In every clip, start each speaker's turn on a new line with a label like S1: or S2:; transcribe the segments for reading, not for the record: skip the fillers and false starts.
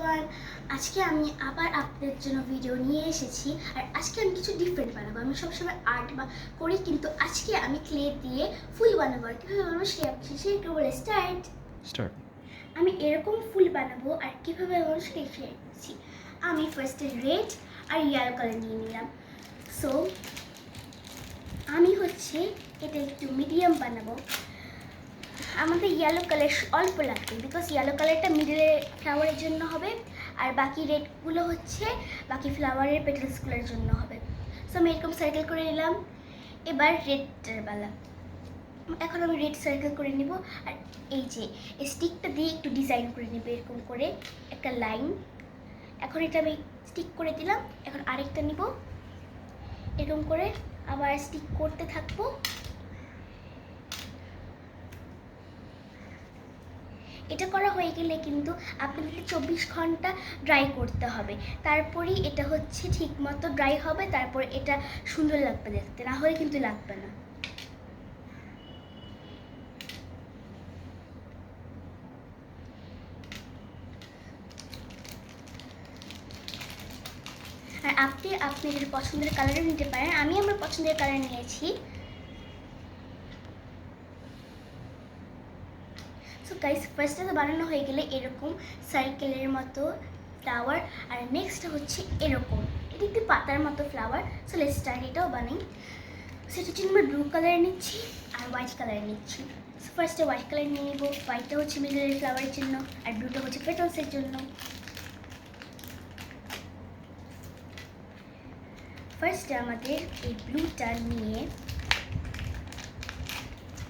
S1: Everyone, আজকে আমি আবার আপনাদের জন্য ভিডিও নিয়ে এসেছি। আর আজকে আমি কিছু ডিফারেন্ট বানাবো। আমি সবসময় আর্ট করি, কিন্তু আজকে আমি ক্লে দিয়ে ফুল বানাবো। আর কীভাবে বানাবো সেটা বলে স্টার্ট। আমি এরকম ফুল বানাবো আর কীভাবে বানাবো সেটা শেয়ার করছি। আমি ফার্স্টে রেড আর ইয়েলো কালার নিয়ে নিলাম। সো আমি এটা একটু মিডিয়াম বানাবো। আমাদের ইয়েলো কালার অল্প লাগবে, বিকজ ইয়েলো কালারটা মিডলে ফ্লাওয়ারের জন্য হবে, আর বাকি রেডগুলো বাকি ফ্লাওয়ারের পেটালসগুলোর জন্য হবে। সো আমি এরকম সার্কেল করে নিলাম। এবার রেডটার বেলা, এখন আমি রেড সার্কেল করে নিব। আর এই যে স্টিকটা দিয়ে একটু ডিজাইন করে নেব, এরকম করে একটা লাইন। এখন এটা আমি স্টিক করে দিলাম। এখন আরেকটা নিব, এরকম করে আবার স্টিক করতে থাকবো। এটা করা হয়ে গেলে কিন্তু আপনাদেরকে 24 ঘন্টা ড্রাই করতে হবে, তারপরেই এটা ঠিক মতো ড্রাই হবে। তারপর এটা সুন্দর লাগবে দেখতে, না হলে কিন্তু লাগবে না। আর আপনি আপনাদের পছন্দের কালারও নিতে পারেন। আমি আমার পছন্দের কালার নিয়েছি। সো গাইস, ফার্স্টে বানানো হয়ে গেলে এরকম সার্কেলের মতো ফ্লাওয়ার, আর নেক্সট এরকম, এটা একটু পাতার মতো ফ্লাওয়ার। So let's start. এটাও বানাই। সেটার জন্য আমরা ব্লু কালার নিচ্ছি আর হোয়াইট কালার নিচ্ছি। সো ফার্স্টে হোয়াইট কালার নিয়ে নিব। হোয়াইটটা মিডলের ফ্লাওয়ারের জন্য, আর ব্লুটা পেটালসের জন্য। ফার্স্টে আমাদের এই ব্লুটা নিয়ে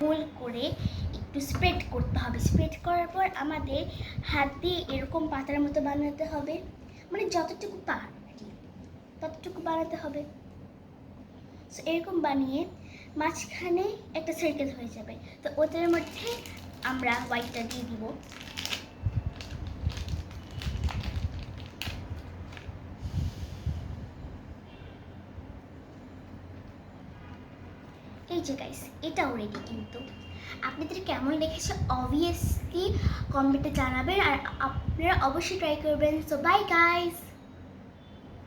S1: গোল করে একটু স্প্রেড করতে হবে। স্প্রেড করার পর আমাদের হাত দিয়ে এরকম পাতার মতো বানাতে হবে, মানে যতটুকু পারি ততটুকু বানাতে হবে। সো এরকম বানিয়ে মাঝখানে একটা সার্কেল হয়ে যাবে। তো ওদের মধ্যে আমরা হোয়াইটটা দিয়ে দিব। এই যে গাইস, এটাও রেডি। কিন্তু আপনাদের কেমন লেগেছে অবভিয়াসলি কমেন্টে জানাবেন, আর আপনারা অবশ্যই ট্রাই করবেন। So bye guys.